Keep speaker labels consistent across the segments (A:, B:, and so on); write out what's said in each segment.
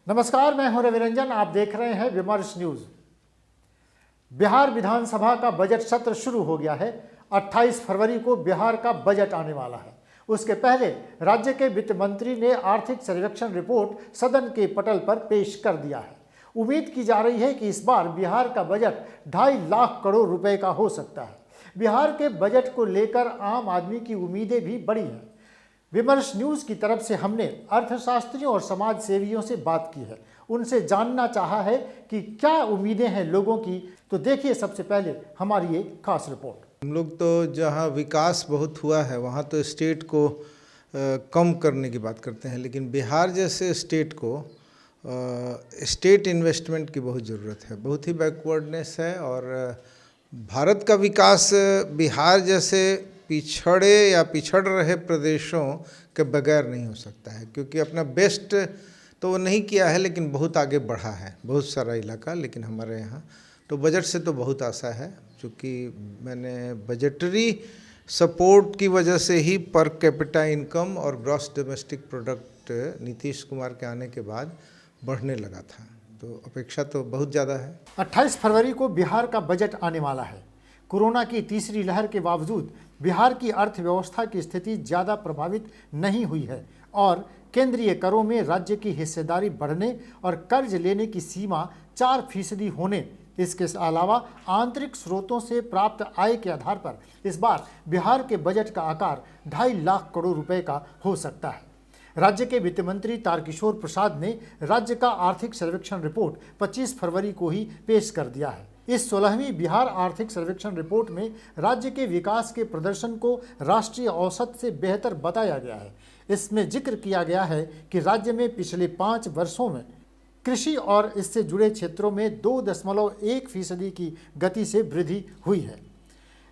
A: नमस्कार, मैं हूं रविरंजन। आप देख रहे हैं विमर्श न्यूज। बिहार विधानसभा का बजट सत्र शुरू हो गया है। 28 फरवरी को बिहार का बजट आने वाला है। उसके पहले राज्य के वित्त मंत्री ने आर्थिक सर्वेक्षण रिपोर्ट सदन के पटल पर पेश कर दिया है। उम्मीद की जा रही है कि इस बार बिहार का बजट 2.5 लाख करोड़ रुपए का हो सकता है। बिहार के बजट को लेकर आम आदमी की उम्मीदें भी बड़ी हैं। विमर्श न्यूज की तरफ से हमने अर्थशास्त्रियों और समाज सेवियों से बात की है। उनसे जानना चाहा है कि क्या उम्मीदें हैं लोगों की। तो देखिए सबसे पहले हमारी एक खास रिपोर्ट।
B: हम लोग तो जहाँ विकास बहुत हुआ है वहाँ तो स्टेट को कम करने की बात करते हैं, लेकिन बिहार जैसे स्टेट को स्टेट इन्वेस्टमेंट की बहुत ज़रूरत है। बहुत ही बैकवर्डनेस है और भारत का विकास बिहार जैसे पिछड़े या पिछड़ रहे प्रदेशों के बगैर नहीं हो सकता है, क्योंकि अपना बेस्ट तो वो नहीं किया है लेकिन बहुत आगे बढ़ा है बहुत सारा इलाका। लेकिन हमारे यहाँ तो बजट से तो बहुत आशा है, क्योंकि मैंने बजटरी सपोर्ट की वजह से ही पर कैपिटा इनकम और gross domestic product Nitish Kumar के आने के बाद बढ़ने लगा था, तो अपेक्षा तो बहुत ज़्यादा है।
A: 28 फरवरी को बिहार का बजट आने वाला है। कोरोना की तीसरी लहर के बावजूद बिहार की अर्थव्यवस्था की स्थिति ज़्यादा प्रभावित नहीं हुई है और केंद्रीय करों में राज्य की हिस्सेदारी बढ़ने और कर्ज लेने की सीमा 4% होने, इसके अलावा आंतरिक स्रोतों से प्राप्त आय के आधार पर इस बार बिहार के बजट का आकार 2.5 लाख करोड़ रुपए का हो सकता है। राज्य के वित्त मंत्री तारकिशोर प्रसाद ने राज्य का आर्थिक सर्वेक्षण रिपोर्ट 25 फरवरी को ही पेश कर दिया है। इस 16वीं बिहार आर्थिक सर्वेक्षण रिपोर्ट में राज्य के विकास के प्रदर्शन को राष्ट्रीय औसत से बेहतर बताया गया है। इसमें जिक्र किया गया है कि राज्य में पिछले 5 वर्षों में कृषि और इससे जुड़े क्षेत्रों में 2.1% की गति से वृद्धि हुई है।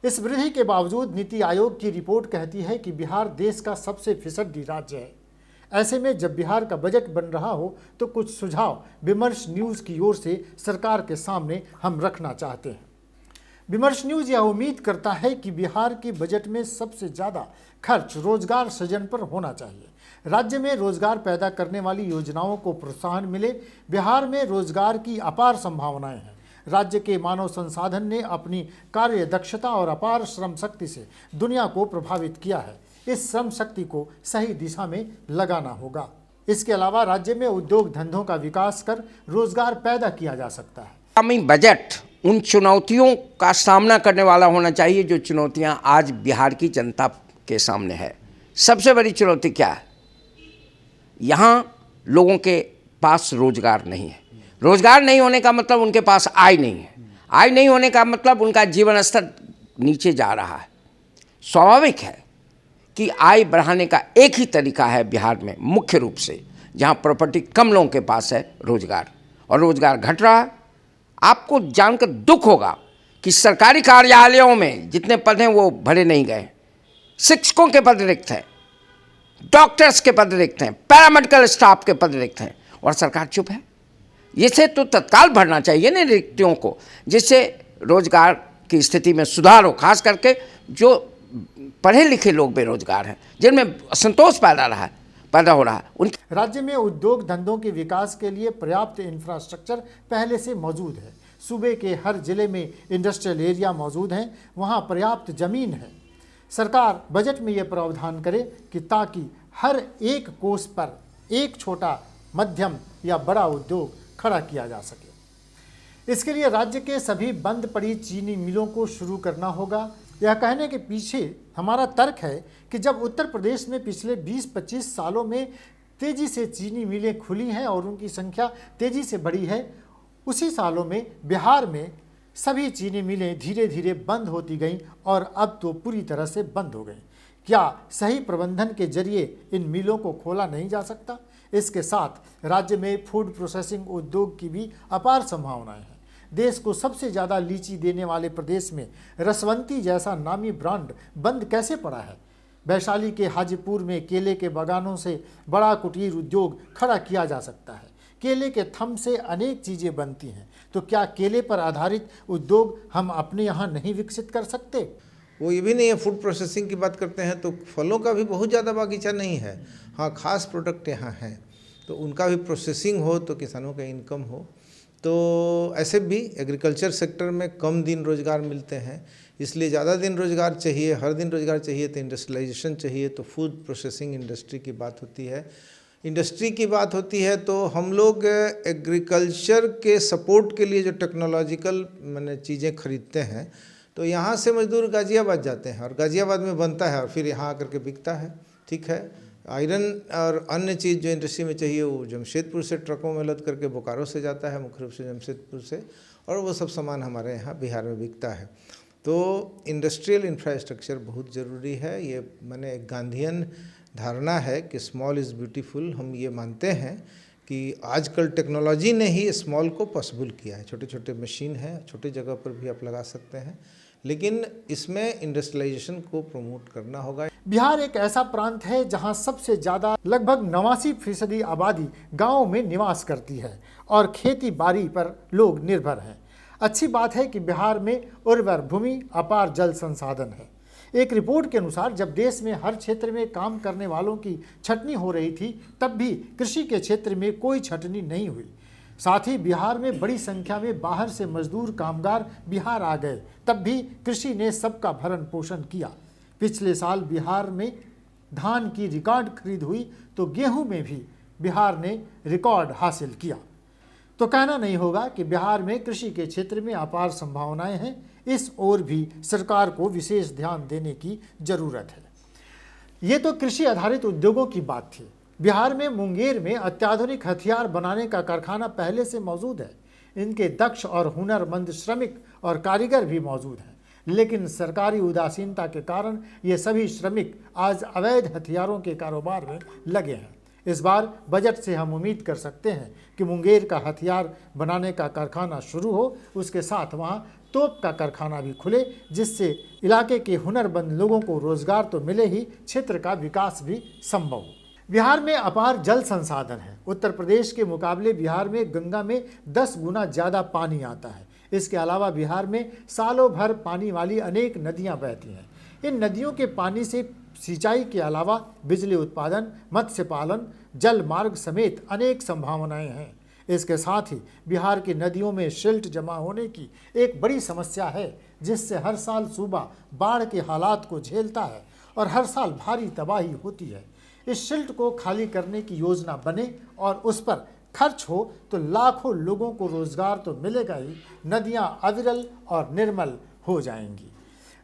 A: इस वृद्धि के बावजूद नीति आयोग की रिपोर्ट कहती है कि बिहार देश का सबसे फिसड्डी राज्य है। ऐसे में जब बिहार का बजट बन रहा हो तो कुछ सुझाव विमर्श न्यूज़ की ओर से सरकार के सामने हम रखना चाहते हैं। विमर्श न्यूज़ यह उम्मीद करता है कि बिहार के बजट में सबसे ज़्यादा खर्च रोजगार सृजन पर होना चाहिए। राज्य में रोजगार पैदा करने वाली योजनाओं को प्रोत्साहन मिले। बिहार में रोजगार की अपार संभावनाएं हैं। राज्य के मानव संसाधन ने अपनी कार्य दक्षता और अपार श्रम शक्ति से दुनिया को प्रभावित किया है। इस श्रम शक्ति को सही दिशा में लगाना होगा। इसके अलावा राज्य में उद्योग धंधों का विकास कर रोजगार पैदा किया जा सकता है।
C: आगामी बजट उन चुनौतियों का सामना करने वाला होना चाहिए जो चुनौतियां आज बिहार की जनता के सामने है। सबसे बड़ी चुनौती क्या है? यहाँ लोगों के पास रोजगार नहीं है। रोजगार नहीं होने का मतलब उनके पास आय नहीं है। आय नहीं होने का मतलब उनका जीवन स्तर नीचे जा रहा है। स्वाभाविक है कि आय बढ़ाने का एक ही तरीका है बिहार में, मुख्य रूप से जहाँ प्रॉपर्टी कम लोगों के पास है, रोजगार, और रोजगार घट रहा है। आपको जानकर दुख होगा कि सरकारी कार्यालयों में जितने पद हैं वो भरे नहीं गए। शिक्षकों के पद रिक्त हैं, डॉक्टर्स के पद रिक्त हैं, पैरामेडिकल स्टाफ के पद रिक्त हैं, और सरकार चुप है। इसे तो तत्काल भरना चाहिए ना रिक्तियों को, जिससे रोजगार की स्थिति में सुधार हो। खास करके जो पढ़े लिखे लोग बेरोजगार हैं, जिनमें असंतोष पैदा हो रहा है उनके।
A: राज्य में उद्योग धंधों के विकास के लिए पर्याप्त इंफ्रास्ट्रक्चर पहले से मौजूद है। सूबे के हर जिले में इंडस्ट्रियल एरिया मौजूद हैं, वहां पर्याप्त जमीन है। सरकार बजट में यह प्रावधान करे कि ताकि हर एक कोष पर एक छोटा, मध्यम या बड़ा उद्योग खड़ा किया जा सके। इसके लिए राज्य के सभी बंद पड़ी चीनी मिलों को शुरू करना होगा। यह कहने के पीछे हमारा तर्क है कि जब उत्तर प्रदेश में पिछले 20-25 सालों में तेज़ी से चीनी मिलें खुली हैं और उनकी संख्या तेज़ी से बढ़ी है, उसी सालों में बिहार में सभी चीनी मिलें धीरे धीरे बंद होती गईं और अब तो पूरी तरह से बंद हो गईं। क्या सही प्रबंधन के जरिए इन मिलों को खोला नहीं जा सकता? इसके साथ राज्य में फूड प्रोसेसिंग उद्योग की भी अपार संभावनाएं हैं। देश को सबसे ज़्यादा लीची देने वाले प्रदेश में रसवंती जैसा नामी ब्रांड बंद कैसे पड़ा है? वैशाली के हाजीपुर में केले के बागानों से बड़ा कुटीर उद्योग खड़ा किया जा सकता है। केले के थम से अनेक चीज़ें बनती हैं, तो क्या केले पर आधारित उद्योग हम अपने यहाँ नहीं विकसित कर सकते?
B: वो ये भी नहीं है। फूड प्रोसेसिंग की बात करते हैं तो फलों का भी बहुत ज़्यादा बागीचा नहीं है। हाँ, खास प्रोडक्ट यहाँ है। तो उनका भी प्रोसेसिंग हो तो किसानों का इनकम हो। तो ऐसे भी एग्रीकल्चर सेक्टर में कम दिन रोज़गार मिलते हैं, इसलिए ज़्यादा दिन रोज़गार चाहिए, हर दिन रोज़गार चाहिए तो इंडस्ट्रियलाइजेशन चाहिए। तो फूड प्रोसेसिंग इंडस्ट्री की बात होती है, इंडस्ट्री की बात होती है। तो हम लोग एग्रीकल्चर के सपोर्ट के लिए जो टेक्नोलॉजिकल मैंने चीज़ें खरीदते हैं, तो यहाँ से मजदूर गाज़ियाबाद जाते हैं और गाज़ियाबाद में बनता है और फिर यहाँ आकर के बिकता है। ठीक है, आयरन और अन्य चीज़ जो इंडस्ट्री में चाहिए वो जमशेदपुर से ट्रकों में लद करके बोकारो से जाता है, मुख्य रूप से जमशेदपुर से, और वो सब सामान हमारे यहाँ बिहार में बिकता है। तो इंडस्ट्रियल इंफ्रास्ट्रक्चर बहुत ज़रूरी है। ये मैंने एक गांधीयन धारणा है कि स्मॉल इज़ ब्यूटीफुल। हम ये मानते हैं कि आजकल टेक्नोलॉजी ने ही स्मॉल को पॉसिबल किया है। छोटे छोटे मशीन हैं, छोटे जगह पर भी आप लगा सकते हैं, लेकिन इसमें इंडस्ट्रियलाइजेशन को प्रमोट करना होगा।
A: बिहार एक ऐसा प्रांत है जहां सबसे ज़्यादा लगभग 89% आबादी गाँव में निवास करती है और खेती बाड़ी पर लोग निर्भर हैं। अच्छी बात है कि बिहार में उर्वर भूमि, अपार जल संसाधन है। एक रिपोर्ट के अनुसार जब देश में हर क्षेत्र में काम करने वालों की छंटनी हो रही थी, तब भी कृषि के क्षेत्र में कोई छंटनी नहीं हुई। साथ ही बिहार में बड़ी संख्या में बाहर से मजदूर कामगार बिहार आ गए, तब भी कृषि ने सबका भरण पोषण किया। पिछले साल बिहार में धान की रिकॉर्ड खरीद हुई तो गेहूं में भी बिहार ने रिकॉर्ड हासिल किया। तो कहना नहीं होगा कि बिहार में कृषि के क्षेत्र में अपार संभावनाएं हैं। इस ओर भी सरकार को विशेष ध्यान देने की जरूरत है। ये तो कृषि आधारित उद्योगों की बात थी। बिहार में मुंगेर में अत्याधुनिक हथियार बनाने का कारखाना पहले से मौजूद है। इनके दक्ष और हुनरमंद श्रमिक और कारीगर भी मौजूद हैं, लेकिन सरकारी उदासीनता के कारण ये सभी श्रमिक आज अवैध हथियारों के कारोबार में लगे हैं। इस बार बजट से हम उम्मीद कर सकते हैं कि मुंगेर का हथियार बनाने का कारखाना शुरू हो, उसके साथ वहाँ तोप का कारखाना भी खुले, जिससे इलाके के हुनरमंद लोगों को रोजगार तो मिले ही, क्षेत्र का विकास भी संभव हो। बिहार में अपार जल संसाधन है। उत्तर प्रदेश के मुकाबले बिहार में गंगा में 10 गुना ज़्यादा पानी आता है। इसके अलावा बिहार में सालों भर पानी वाली अनेक नदियां बहती हैं। इन नदियों के पानी से सिंचाई के अलावा बिजली उत्पादन, मत्स्य पालन, जल मार्ग समेत अनेक संभावनाएं हैं। इसके साथ ही बिहार की नदियों में सिल्ट जमा होने की एक बड़ी समस्या है, जिससे हर साल सूबा बाढ़ के हालात को झेलता है और हर साल भारी तबाही होती है। इस सिल्ट को खाली करने की योजना बने और उस पर खर्च हो तो लाखों लोगों को रोजगार तो मिलेगा ही, नदियां अविरल और निर्मल हो जाएंगी।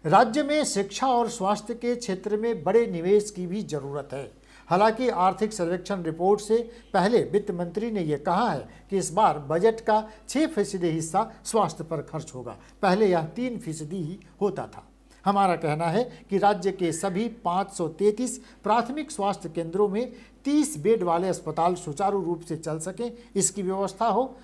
A: राज्य में शिक्षा और स्वास्थ्य के क्षेत्र में बड़े निवेश की भी जरूरत है। हालांकि आर्थिक सर्वेक्षण रिपोर्ट से पहले वित्त मंत्री ने यह कहा है कि इस बार बजट का 6% हिस्सा स्वास्थ्य पर खर्च होगा। पहले यह 3% ही होता था। हमारा कहना है कि राज्य के सभी 533 प्राथमिक स्वास्थ्य केंद्रों में 30 बेड वाले अस्पताल सुचारू रूप से चल सकें, इसकी व्यवस्था हो।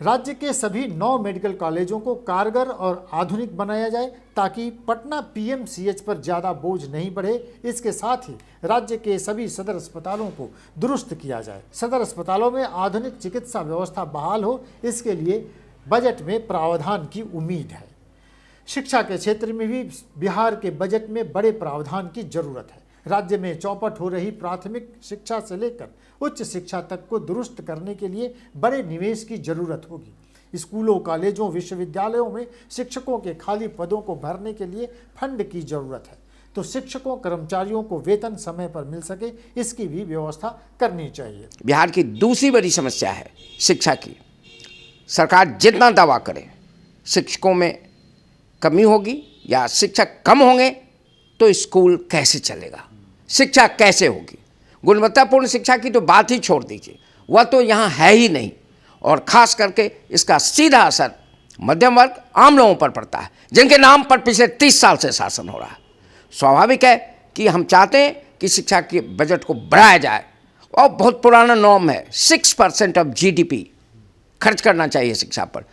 A: राज्य के सभी 9 मेडिकल कॉलेजों को कारगर और आधुनिक बनाया जाए, ताकि पटना पीएमसीएच पर ज़्यादा बोझ नहीं बढ़े। इसके साथ ही राज्य के सभी सदर अस्पतालों को दुरुस्त किया जाए। सदर अस्पतालों में आधुनिक चिकित्सा व्यवस्था बहाल हो, इसके लिए बजट में प्रावधान की उम्मीद है। शिक्षा के क्षेत्र में भी बिहार के बजट में बड़े प्रावधान की जरूरत है। राज्य में चौपट हो रही प्राथमिक शिक्षा से लेकर उच्च शिक्षा तक को दुरुस्त करने के लिए बड़े निवेश की जरूरत होगी। स्कूलों, कॉलेजों, विश्वविद्यालयों में शिक्षकों के खाली पदों को भरने के लिए फंड की जरूरत है, तो शिक्षकों, कर्मचारियों को वेतन समय पर मिल सके, इसकी भी व्यवस्था करनी चाहिए।
C: बिहार की दूसरी बड़ी समस्या है शिक्षा की। सरकार जितना दावा करे शिक्षकों में कमी होगी या शिक्षक कम होंगे तो स्कूल कैसे चलेगा, शिक्षा कैसे होगी। गुणवत्तापूर्ण शिक्षा की तो बात ही छोड़ दीजिए, वह तो यहाँ है ही नहीं। और ख़ास करके इसका सीधा असर मध्यम वर्ग, आम लोगों पर पड़ता है, जिनके नाम पर पिछले 30 साल से शासन हो रहा है। स्वाभाविक है कि हम चाहते हैं कि शिक्षा के बजट को बढ़ाया जाए, और बहुत पुराना नॉर्म है 6% ऑफ GDP खर्च करना चाहिए शिक्षा पर।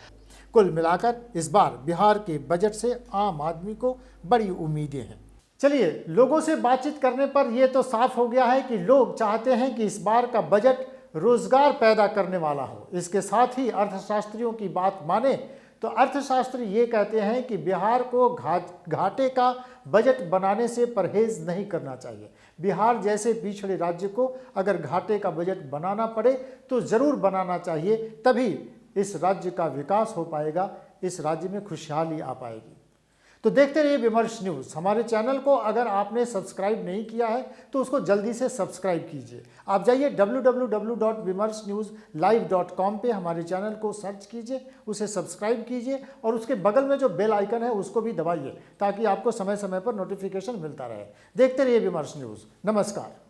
A: कुल मिलाकर इस बार बिहार के बजट से आम आदमी को बड़ी उम्मीदें हैं। चलिए, लोगों से बातचीत करने पर यह तो साफ हो गया है कि लोग चाहते हैं कि इस बार का बजट रोजगार पैदा करने वाला हो। इसके साथ ही अर्थशास्त्रियों की बात माने तो अर्थशास्त्री ये कहते हैं कि बिहार को घाटे का बजट बनाने से परहेज नहीं करना चाहिए। बिहार जैसे पिछड़े राज्य को अगर घाटे का बजट बनाना पड़े तो ज़रूर बनाना चाहिए, तभी इस राज्य का विकास हो पाएगा, इस राज्य में खुशहाली आ पाएगी। तो देखते रहिए विमर्श न्यूज़। हमारे चैनल को अगर आपने सब्सक्राइब नहीं किया है तो उसको जल्दी से सब्सक्राइब कीजिए। आप जाइए www.vimarsnewslive.com पे हमारे चैनल को सर्च कीजिए, उसे सब्सक्राइब कीजिए और उसके बगल में जो बेल आइकन है उसको भी दबाइए ताकि आपको समय समय पर नोटिफिकेशन मिलता रहे। देखते रहिए विमर्श न्यूज़। नमस्कार।